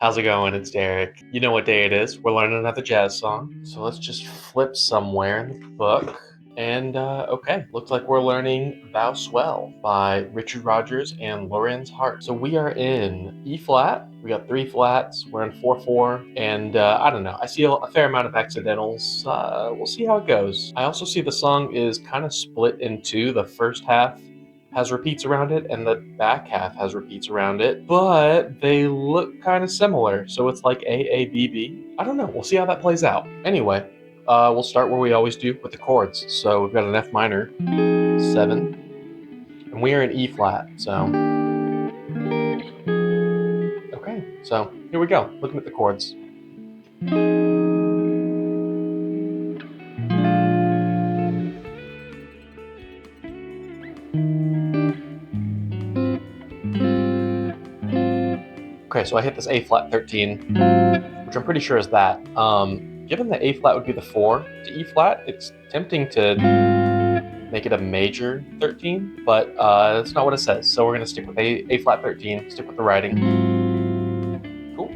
How's it going? It's Derek. You know what day it is. We're learning another jazz song. So let's just flip somewhere in the book. And okay, looks like we're learning Thou Swell by Richard Rodgers and Lorenz Hart. So we are in E flat. We got 3 flats. We're in 4/4, and I don't know. I see a fair amount of accidentals. We'll see how it goes. I also see the song is kind of split in two. The first half has repeats around it, and the back half has repeats around it, but they look kind of similar. So it's like A-A-B-B. I don't know. We'll see how that plays out. Anyway, we'll start where we always do with the chords. So we've got an F minor, 7, and we are in E flat. So, okay. So here we go. Looking at the chords. Okay, so I hit this A flat 13, which I'm pretty sure is that. Given that A flat would be the 4 to E flat, it's tempting to make it a major 13, but that's not what it says. So we're gonna stick with A flat 13, stick with the writing. Cool.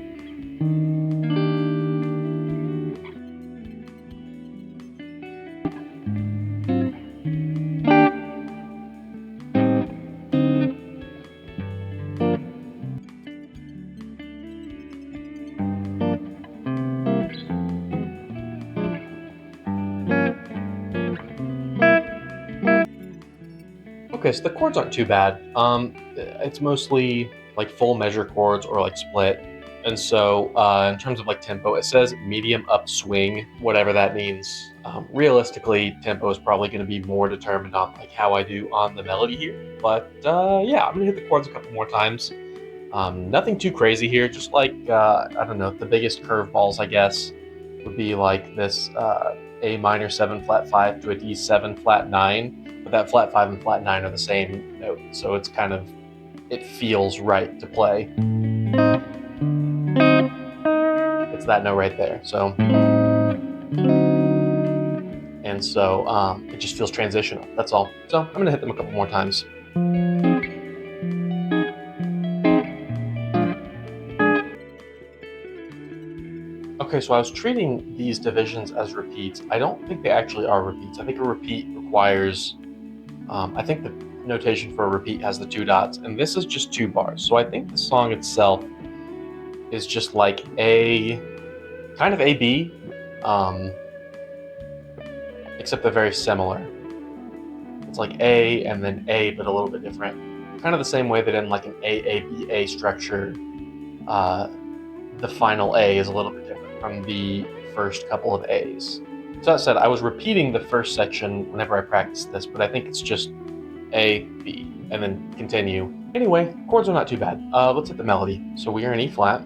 Okay, so the chords aren't too bad. It's mostly like full measure chords or like split. And so in terms of like tempo, it says medium upswing, whatever that means. Realistically, tempo is probably going to be more determined on like how I do on the melody here. But yeah, I'm gonna hit the chords a couple more times. Nothing too crazy here, just like, I don't know, the biggest curveballs, I guess, would be like this A minor 7 flat 5 to a D 7 flat 9. But that flat 5 and flat 9 are the same note, so it's kind of, it feels right to play. It's that note right there, so. And so it just feels transitional, that's all. So I'm gonna hit them a couple more times. Okay, so I was treating these divisions as repeats. I don't think they actually are repeats. I think a repeat requires, I think the notation for a repeat has the 2 dots, and this is just 2 bars. So I think the song itself is just like A, kind of A-B, except they're very similar. It's like A and then A, but a little bit different. Kind of the same way that in like an A-A-B-A structure, the final A is a little bit different from the first couple of A's. So that said, I was repeating the first section whenever I practiced this, but I think it's just A, B, and then continue. Anyway, chords are not too bad. Let's hit the melody. So we are in E flat.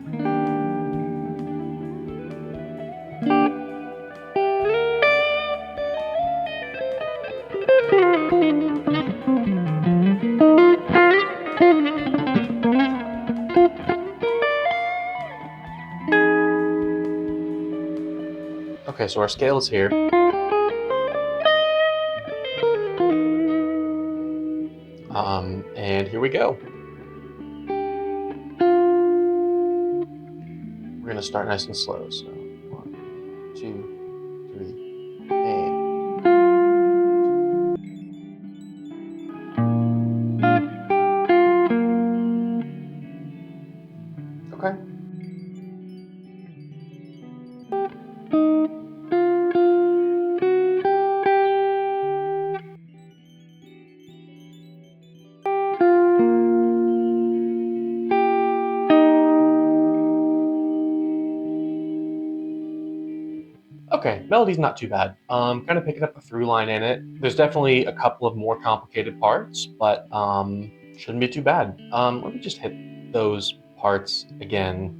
Okay, so our scale is here. And here we go. We're gonna start nice and slow. So 1, 2, 3, and. Okay. Okay, melody's not too bad. Kind of picking up a through line in it. There's definitely a couple of more complicated parts, but shouldn't be too bad. Let me just hit those parts again.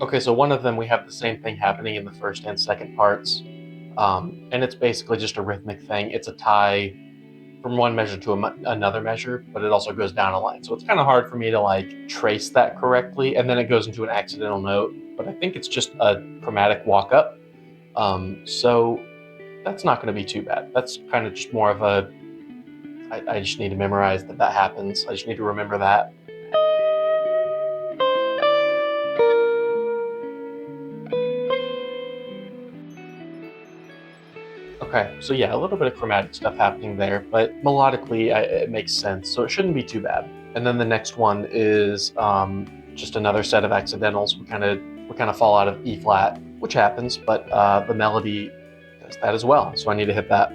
Okay, so one of them, we have the same thing happening in the first and second parts. And it's basically just a rhythmic thing. It's a tie from one measure to another measure, but it also goes down a line. So it's kind of hard for me to like trace that correctly. And then it goes into an accidental note, but I think it's just a chromatic walk up. So that's not going to be too bad. That's kind of just more of a, I just need to memorize that happens. I just need to remember that. Okay, so yeah, a little bit of chromatic stuff happening there, but melodically it makes sense, so it shouldn't be too bad. And then the next one is just another set of accidentals. We kind of fall out of E flat, which happens, but the melody does that as well, so I need to hit that.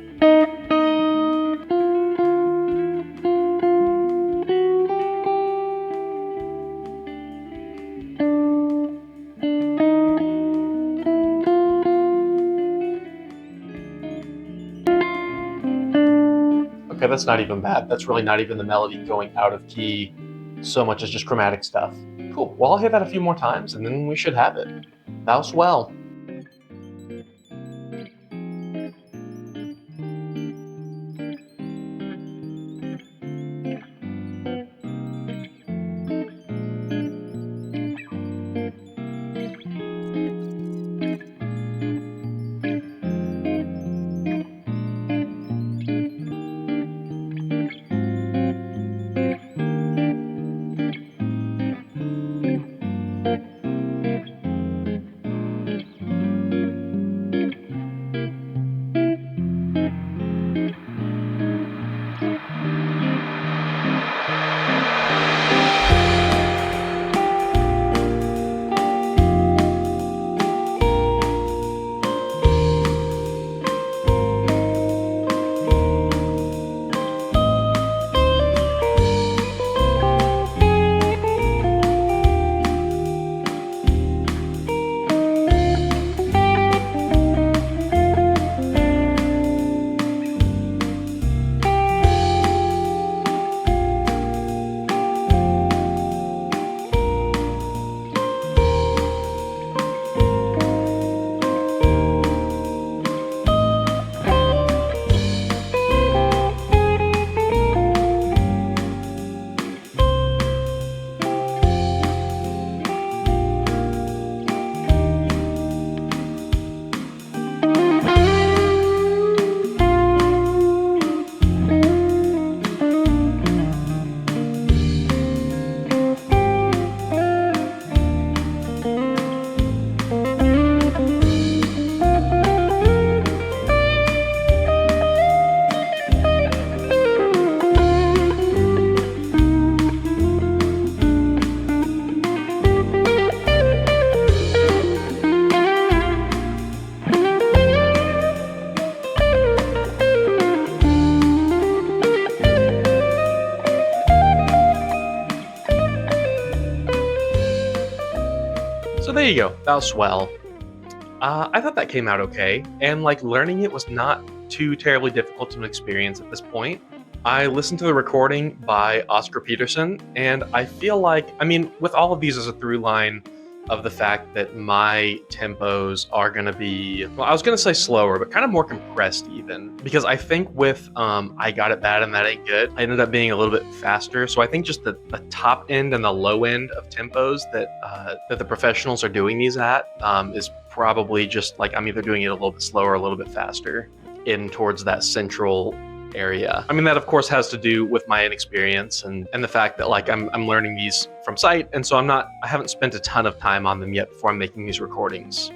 Okay, that's not even bad. That's really not even the melody going out of key so much as just chromatic stuff. Cool, well I'll hit that a few more times and then we should have it. Thou swell. So there you go, that was Swell. I thought that came out okay, and like learning it was not too terribly difficult to experience at this point. I listened to the recording by Oscar Peterson, and I feel like, I mean, with all of these as a through line of the fact that my tempos are going to be, well, I was going to say slower, but kind of more compressed even, because I think with I Got It Bad and That Ain't Good, I ended up being a little bit faster. So I think just the top end and the low end of tempos that the professionals are doing these at is probably just like I'm either doing it a little bit slower or a little bit faster in towards that central area. I mean, that of course has to do with my inexperience and the fact that like I'm learning these from sight, and so I haven't spent a ton of time on them yet before I'm making these recordings.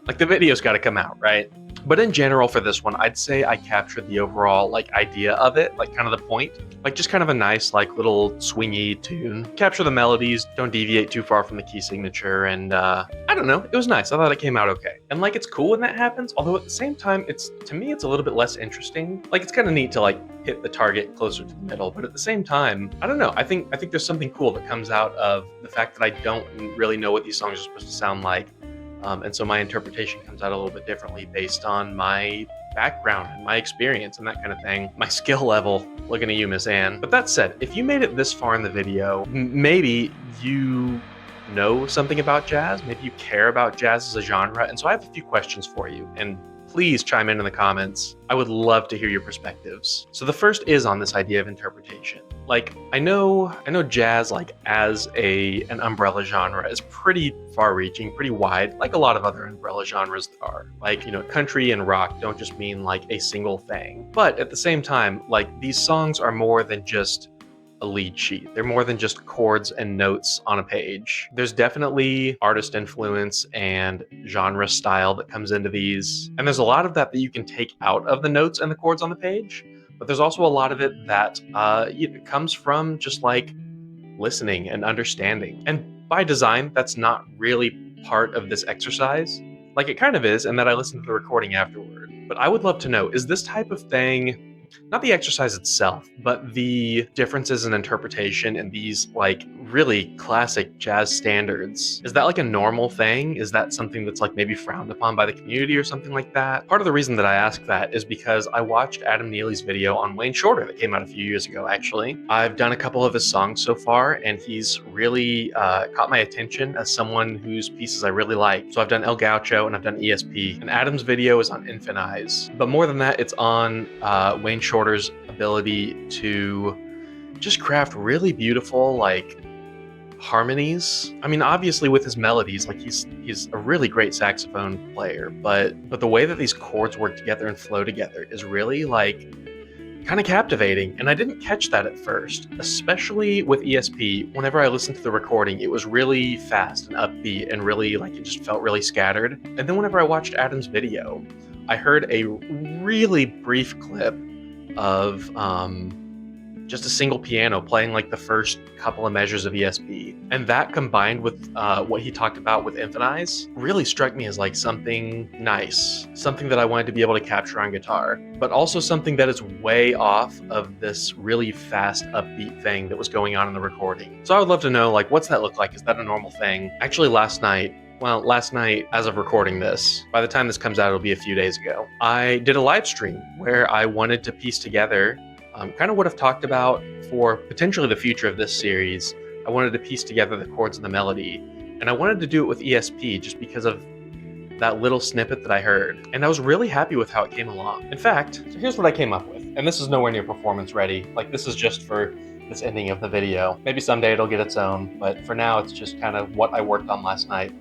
Like the video's got to come out, right? But in general for this one, I'd say I captured the overall like idea of it, like kind of the point, like just kind of a nice like little swingy tune. Capture the melodies, don't deviate too far from the key signature, and I don't know, it was nice. I thought it came out okay. And like it's cool when that happens, although at the same time, to me it's a little bit less interesting. Like it's kind of neat to like hit the target closer to the middle, but at the same time, I don't know. I think there's something cool that comes out of the fact that I don't really know what these songs are supposed to sound like. And so my interpretation comes out a little bit differently based on my background and my experience and that kind of thing. My skill level, looking at you, Miss Anne. But that said, if you made it this far in the video, maybe you know something about jazz, maybe you care about jazz as a genre, and so I have a few questions for you, and please chime in the comments. I would love to hear your perspectives. So the first is on this idea of interpretation. Like, I know jazz, like, as an umbrella genre is pretty far-reaching, pretty wide, like a lot of other umbrella genres are. Like, country and rock don't just mean like a single thing. But at the same time, like, these songs are more than just a lead sheet. They're more than just chords and notes on a page. There's definitely artist influence and genre style that comes into these. And there's a lot of that you can take out of the notes and the chords on the page. But there's also a lot of it that comes from just like listening and understanding. And by design, that's not really part of this exercise. Like, it kind of is, and that I listened to the recording afterward. But I would love to know, is this type of thing, not the exercise itself, but the differences in interpretation in these like really classic jazz standards, is that like a normal thing? Is that something that's like maybe frowned upon by the community or something like that? Part of the reason that I ask that is because I watched Adam Neely's video on Wayne Shorter that came out a few years ago, actually. I've done a couple of his songs so far, and he's really caught my attention as someone whose pieces I really like. So I've done El Gaucho and I've done ESP, and Adam's video is on Infinize. But more than that, it's on Wayne Shorter's ability to just craft really beautiful like harmonies. I mean, obviously with his melodies, like he's a really great saxophone player, but the way that these chords work together and flow together is really like kind of captivating. And I didn't catch that at first, especially with ESP. Whenever I listened to the recording, it was really fast and upbeat and really like it just felt really scattered. And then whenever I watched Adam's video, I heard a really brief clip of just a single piano playing like the first couple of measures of ESP. And that combined with what he talked about with Infinize really struck me as like something nice, something that I wanted to be able to capture on guitar, but also something that is way off of this really fast upbeat thing that was going on in the recording. So I would love to know, like, what's that look like? Is that a normal thing? Actually, last night, as of recording this, by the time this comes out, it'll be a few days ago, I did a live stream where I wanted to piece together kind of what I've talked about for potentially the future of this series. I wanted to piece together the chords and the melody, and I wanted to do it with ESP just because of that little snippet that I heard, and I was really happy with how it came along. In fact, so here's what I came up with, and this is nowhere near performance ready. Like, this is just for this ending of the video. Maybe someday it'll get its own, but for now it's just kind of what I worked on last night.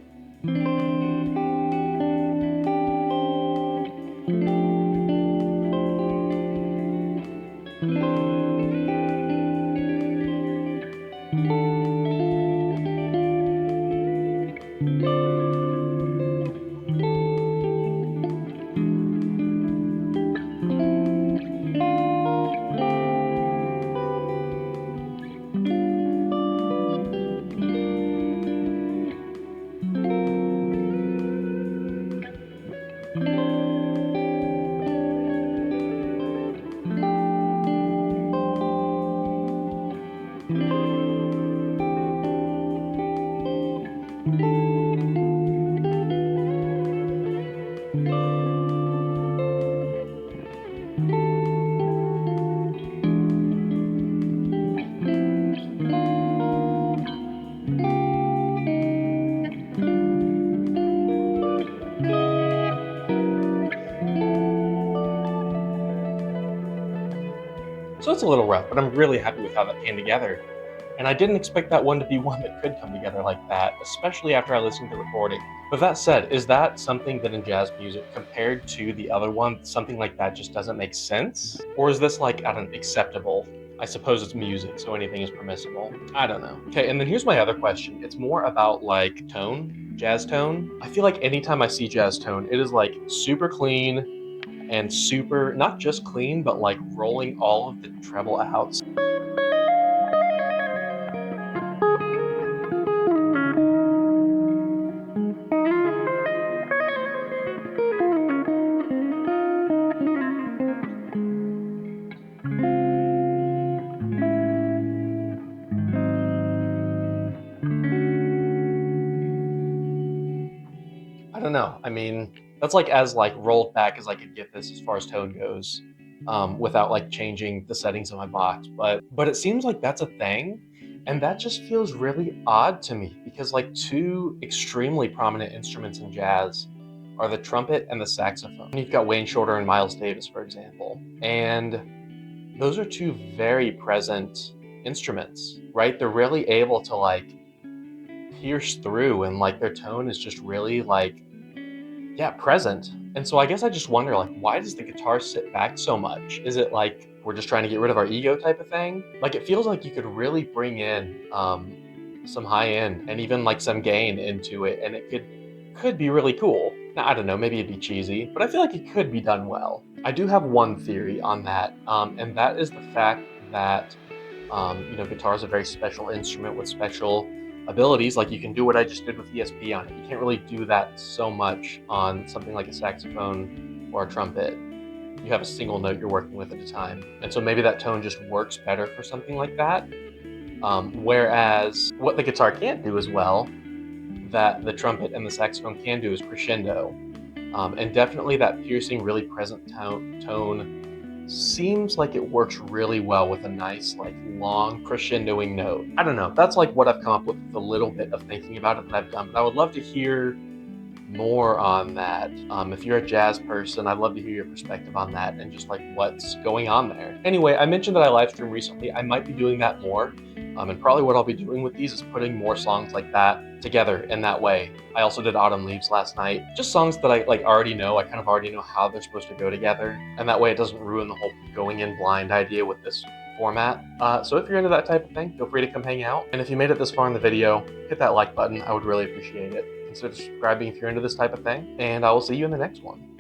So it's a little rough, but I'm really happy with how that came together. And I didn't expect that one to be one that could come together like that, especially after I listened to the recording. With that said, is that something that in jazz music, compared to the other one, something like that just doesn't make sense? Or is this like at an acceptable? I suppose it's music, so anything is permissible. I don't know. Okay, and then here's my other question. It's more about like tone, jazz tone. I feel like anytime I see jazz tone, it is like super clean, and super, not just clean, but like rolling all of the treble outs. I don't know. I mean, that's like as like rolled back as I could get this as far as tone goes, without like changing the settings of my box. But it seems like that's a thing, and that just feels really odd to me because like two extremely prominent instruments in jazz are the trumpet and the saxophone. You've got Wayne Shorter and Miles Davis, for example. And those are two very present instruments, right? They're really able to like pierce through, and like their tone is just really like, yeah, present. And so I guess I just wonder, like, why does the guitar sit back so much? Is it like we're just trying to get rid of our ego type of thing? Like, it feels like you could really bring in some high end and even like some gain into it, and it could be really cool. Now, I don't know, maybe it'd be cheesy, but I feel like it could be done well. I do have one theory on that, and that is the fact that guitar is a very special instrument with special abilities. Like, you can do what I just did with ESP on it. You can't really do that so much on something like a saxophone or a trumpet. You have a single note you're working with at a time. And so maybe that tone just works better for something like that. Whereas what the guitar can't do as well, that the trumpet and the saxophone can do, is crescendo. And definitely that piercing, really present tone seems like it works really well with a nice, like, long crescendoing note. I don't know, that's like what I've come up with a little bit of thinking about it that I've done, but I would love to hear more on that. If you're a jazz person, I'd love to hear your perspective on that and just like what's going on there. Anyway, I mentioned that I live streamed recently. I might be doing that more. And probably what I'll be doing with these is putting more songs like that together in that way. I also did Autumn Leaves last night. Just songs that I like already know. I kind of already know how they're supposed to go together. And that way it doesn't ruin the whole going in blind idea with this format. So if you're into that type of thing, feel free to come hang out. And if you made it this far in the video, hit that like button. I would really appreciate it. Consider subscribing if you're into this type of thing. And I will see you in the next one.